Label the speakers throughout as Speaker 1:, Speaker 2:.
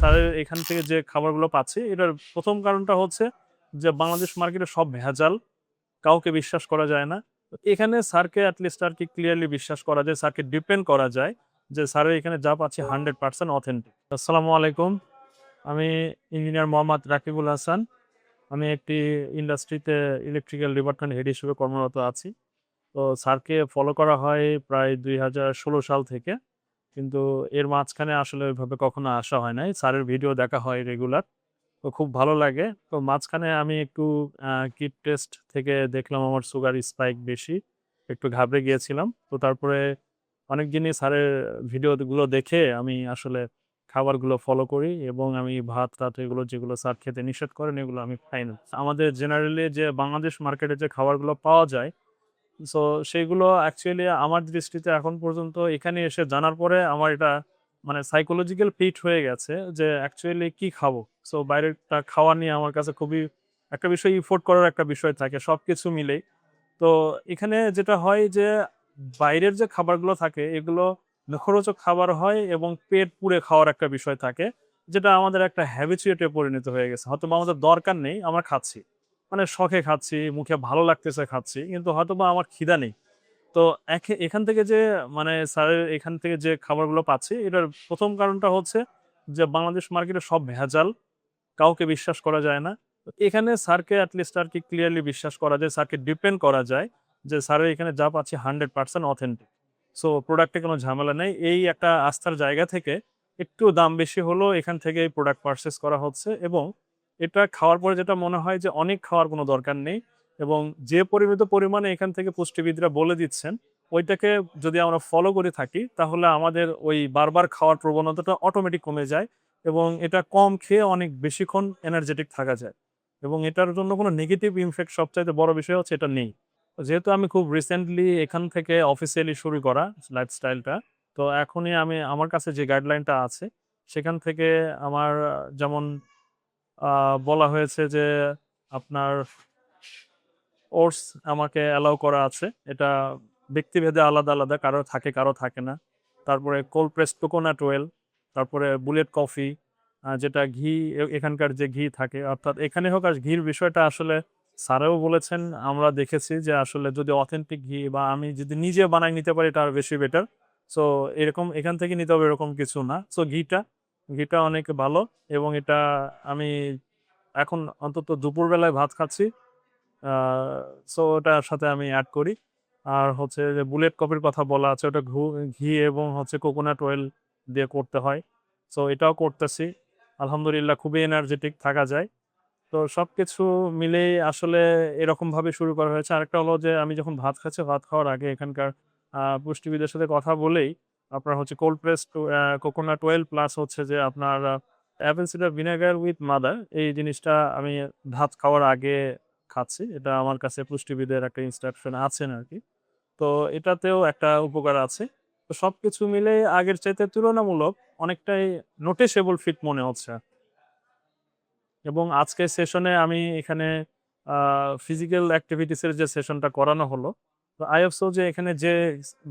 Speaker 1: স্যারের এখান থেকে যে খাবারগুলো পাচ্ছি, এটার ১ম কারণটা হচ্ছে যে বাংলাদেশ মার্কেটে সব ভেজাল। কাউকে বিশ্বাস করা যায় না। তো এখানে স্যারকে এটলিস্ট আরকি ক্লিয়ারলি বিশ্বাস করা যায়, স্যারকে ডিপেন্ড করা যায় যে স্যারের এখানে যা পাচ্ছি 100% অথেন্টিক। আসসালামু আলাইকুম। আমি ইঞ্জিনিয়ার মোহাম্মদ রাকিবুল হাসান। আমি একটি ইন্ডাস্ট্রিতে ইলেকট্রিক্যাল ডিপার্টমেন্ট হেড হিসেবে কর্মরত আছি। তো স্যারকে ফলো করা হয় প্রায় ২০১৬ সাল থেকে। কিন্তু এর মাঝখানে আসলে ওইভাবে কখনো আসা হয় নাই। স্যারের ভিডিও দেখা হয় রেগুলার। তো খুব ভালো লাগে। তো মাঝখানে আমি একটু কিট টেস্ট থেকে দেখলাম আমার সুগার স্পাইক বেশি। একটু ঘাবড়ে গিয়েছিলাম। তো তারপরে অনেকদিনই স্যারের ভিডিওগুলো দেখে আমি আসলে খাবারগুলো ফলো করি এবং আমি ভাত-টাত এগুলো যেগুলো স্যার খেতে নিষেধ করেন এগুলো আমি খাই না। আমাদের জেনারেলি যে বাংলাদেশ মার্কেটে যে খাবারগুলো পাওয়া যায়, সো সেইগুলো অ্যাকচুয়ালি আমার দৃষ্টিতে এখন পর্যন্ত এখানে এসে জানার পরে আমার এটা মানে সাইকোলজিক্যাল ফিট হয়ে গেছে যে অ্যাকচুয়ালি কি খাবো? সো বাইরেরটা খাওয়া নিয়ে আমার কাছে খুবই একটা বিষয় ইফোর্ট করার একটা বিষয় থাকে সবকিছু মিলেই। তো এখানে যেটা হয় যে বাইরের যে খাবারগুলো থাকে এগুলো মুখরোচক খাবার হয় এবং পেট পুড়ে খাওয়ার একটা বিষয় থাকে। যেটা আমাদের একটা হ্যাবিচুয়েট এ পরিণত হয়ে গেছে। হয়তোবা আমাদের দরকার নেই, আমরা খাচ্ছি। মানে শখে খাচ্ছি, মুখে ভালো লাগতেছে খাচ্ছি। কিন্তু হয়তোবা আমার খিদা নেই। তো এখান থেকে যে মানে স্যারের এখান থেকে যে খাবারগুলো পাচ্ছি এটার ১ম কারণটা হচ্ছে যে বাংলাদেশ মার্কেটে সব ভেজাল। কাউকে বিশ্বাস করা যায় না। তো এখানে স্যারকে এটলিস্ট আরকি ক্লিয়ারলি বিশ্বাস করা যায়, স্যারকে ডিপেন্ড করা যায় যে স্যারের এখানে যা পাচ্ছি 100% অথেন্টিক। সো প্রোডাক্টে কোনো ঝামেলা নেই। এই একটা আস্থার জায়গা থেকে একটু দাম বেশি হলেও এখান থেকে এই প্রোডাক্ট পারচেজ করা হচ্ছে এবং এটা খাওয়ার পরে যেটা মনে হয় যে অনেক খাওয়ার কোনো দরকার নেই এবং যে পরিমিত পরিমাণে এখান থেকে পুষ্টিবিদরা বলে দিচ্ছেন, ওইটাকে যদি আমরা ফলো করে থাকি তাহলে আমাদের ওই বারবার খাওয়ার প্রবণতাটা অটোমেটিক কমে যায়। এবং এটা কম খেয়ে অনেক বেশিক্ষণ এনার্জেটিক থাকা যায়। এবং এটার জন্য কোনো নেগেটিভ ইমফেক্ট সবচাইতে বড় বিষয় হচ্ছে এটা নেই। যেহেতু আমি খুব রিসেন্টলি এখান থেকে অফিসিয়ালি শুরু করা লাইফস্টাইলটা। তো এখনই আমি আমার কাছে যে গাইডলাইনটা আছে সেখান থেকে আমার যেমন আ বলা হয়েছে যে আপনার ওটস আমাকে অ্যালাউ করা আছে। এটা ব্যক্তিভেদে আলাদা, আলাদা কারো থাকে, কারো থাকে না। তারপরে কোল্ড প্রেসড কোকোনাট অয়েল, তারপরে বুলেট কফি যেটা ঘি এখানকার যে ঘি থাকে অর্থাৎ এখানে হোক আর ঘির বিষয়টা আসলে স্যারেও বলেছেন, আমরা দেখেছি যে আসলে যদি অথেন্টিক ঘি বা আমি যদি নিজে বানায় নিতে পারি এটা আরো বেশি বেটার। সো এরকম এখান থেকে নিতে হবে এরকম কিছু না। সো ঘিটা অনেক ভালো এবং এটা আমি এখন অন্তত দুপুরবেলায় ভাত খাচ্ছি। আ সো ওটার সাথে আমি এড করি। আর হচ্ছে যে বুলেট কফির কথা বলা আছে ওটা ঘি এবং হচ্ছে কোকোনাট অয়েল দিয়ে করতে হয়। সো এটাও করতেছি। আলহামদুলিল্লাহ খুবই এনার্জেটিক থাকা যায়। তো সবকিছু মিলেই আসলে এরকমভাবে শুরু করা হয়েছে। আরেকটা হলো যে আমি যখন ভাত খাচ্ছি, ভাত খাওয়ার আগে এখানকার পুষ্টিবিদের সাথে কথা বলেই আপনার হচ্ছে cold pressed coconut oil plus হচ্ছে যে আপনার apple cider vinegar with mother এই জিনিসটা আমি ভাত খাওয়ার আগে খাচ্ছি। এটা আমার কাছে পুষ্টিবিদের একটা ইনস্ট্রাকশন আছেন আরকি। তো এটাতেও একটা উপকার আছে। তো সবকিছু মিলে আগের চাইতে তুলনামূলক অনেকটাই নোটিসেবল ফিট মনে হচ্ছে। এবং আজকের সেশনে আমি এখানে আ ফিজিক্যাল এক্টিভিটিস এর যে সেশনটা করানো হলো, তো I hope so যে এখানে যে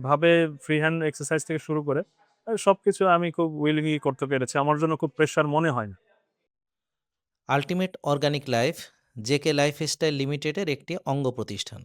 Speaker 1: ভাবে ফ্রি হ্যান্ড এক্সারসাইজ থেকে শুরু করে সবকিছু আমি খুব উইলিংলি করতে পেরেছি। আমার জন্য খুব প্রেশার মনে হয় না।
Speaker 2: Ultimate organic life JK lifestyle লিমিটেডের একটি অঙ্গ প্রতিষ্ঠান।